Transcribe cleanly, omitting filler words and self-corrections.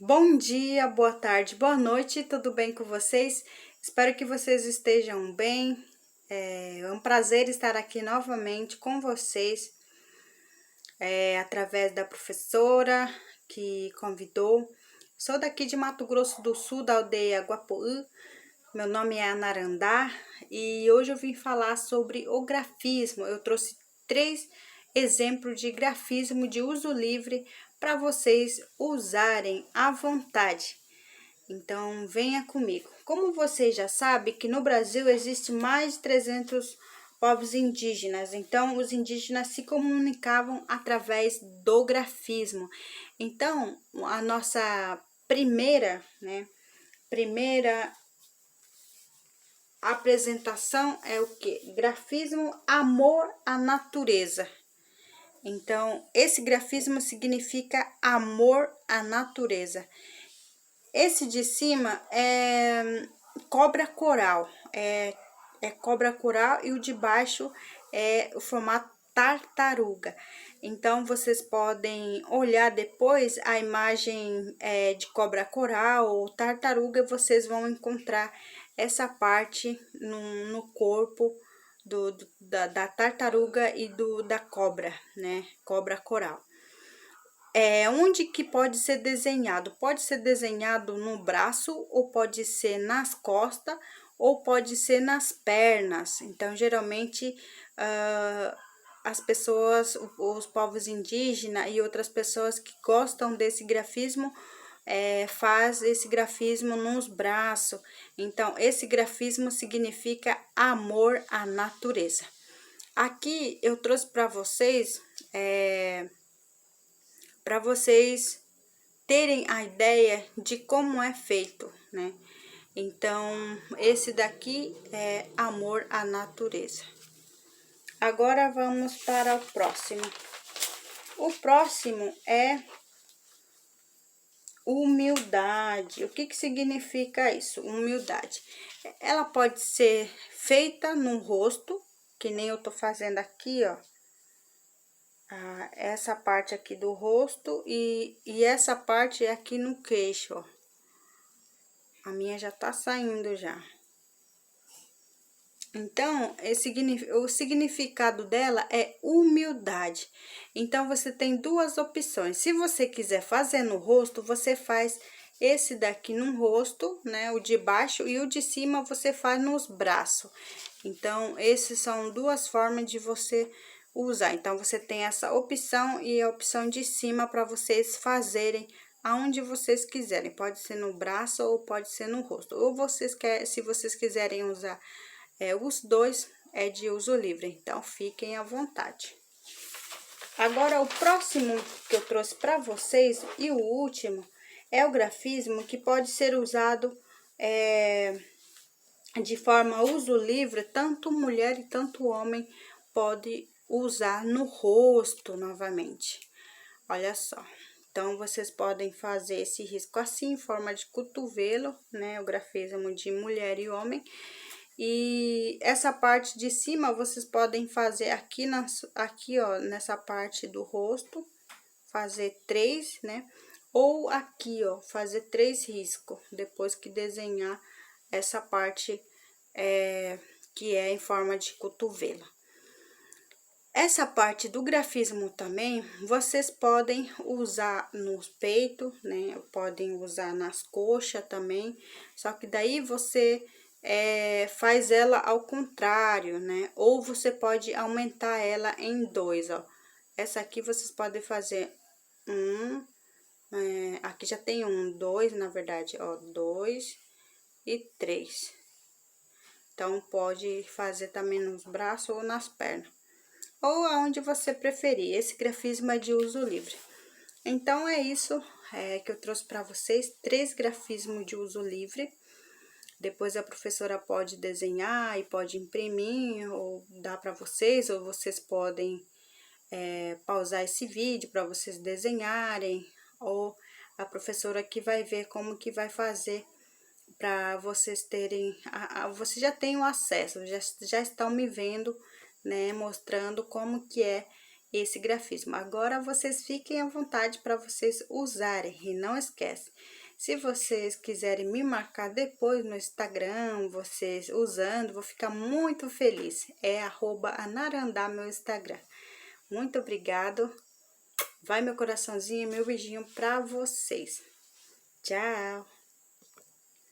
Bom dia, boa tarde, boa noite, tudo bem com vocês? Espero que vocês estejam bem. É um prazer estar aqui novamente com vocês, através da professora que convidou. Sou daqui de Mato Grosso do Sul, da aldeia Guapuí. Meu nome é Anarandá e hoje eu vim falar sobre o grafismo. Eu trouxe 3 exemplos de grafismo de uso livre para vocês usarem à vontade. Então, venha comigo. Como você já sabe que no Brasil existe mais de 300 povos indígenas. Então, os indígenas se comunicavam através do grafismo. Então, a nossa primeira apresentação é o que? Grafismo, amor à natureza. Então, esse grafismo significa amor à natureza. Esse de cima é cobra coral, é cobra coral, e o de baixo é o formato tartaruga. Então, vocês podem olhar depois a imagem de cobra coral ou tartaruga, vocês vão encontrar essa parte no corpo da tartaruga e da cobra, né? Cobra coral. Onde que pode ser desenhado? Pode ser desenhado no braço, ou pode ser nas costas, ou pode ser nas pernas. Então, geralmente, as pessoas, os povos indígenas e outras pessoas que gostam desse grafismo, faz esse grafismo nos braços. Então, esse grafismo significa amor à natureza. Aqui eu trouxe para vocês terem a ideia de como é feito, né? Então, esse daqui é amor à natureza. Agora vamos para o próximo. O próximo é humildade. O que significa isso? Humildade. Ela pode ser feita no rosto, que nem eu tô fazendo aqui, ó. Essa parte aqui do rosto e essa parte aqui no queixo, ó. A minha já tá saindo já. Então, o significado dela é humildade. Então, você tem duas opções. Se você quiser fazer no rosto, você faz esse daqui no rosto, né? O de baixo, e o de cima você faz nos braços. Então, esses são duas formas de você usar. Então, você tem essa opção e a opção de cima para vocês fazerem aonde vocês quiserem. Pode ser no braço ou pode ser no rosto. Ou se vocês quiserem usar os dois, é de uso livre. Então, fiquem à vontade. Agora, o próximo que eu trouxe para vocês e o último é o grafismo que pode ser usado de forma uso livre, tanto mulher e tanto homem pode usar no rosto novamente. Olha só. Então, vocês podem fazer esse risco assim, em forma de cotovelo, né? O grafismo de mulher e homem. E essa parte de cima, vocês podem fazer aqui, ó, nessa parte do rosto, fazer 3, né? Ou aqui, ó, fazer 3 riscos, depois que desenhar essa parte que é em forma de cotovelo. Essa parte do grafismo também, vocês podem usar nos peitos, né? Podem usar nas coxas também, só que daí você faz ela ao contrário, né? Ou você pode aumentar ela em 2, ó. Essa aqui vocês podem fazer aqui já tem 2, na verdade, ó, 2 e 3. Então, pode fazer também nos braços ou nas pernas, ou aonde você preferir. Esse grafismo é de uso livre. Então, é isso que eu trouxe para vocês, 3 grafismos de uso livre. Depois a professora pode desenhar e pode imprimir, ou dar para vocês, ou vocês podem pausar esse vídeo para vocês desenharem, ou a professora que vai ver como que vai fazer para vocês terem, vocês já têm o acesso, já estão me vendo, né, mostrando como que é esse grafismo. Agora, vocês fiquem à vontade para vocês usarem. E não esquece, se vocês quiserem me marcar depois no Instagram, vocês usando, vou ficar muito feliz. É @anarandá meu Instagram. Muito obrigado. Vai meu coraçãozinho, meu beijinho para vocês. Tchau!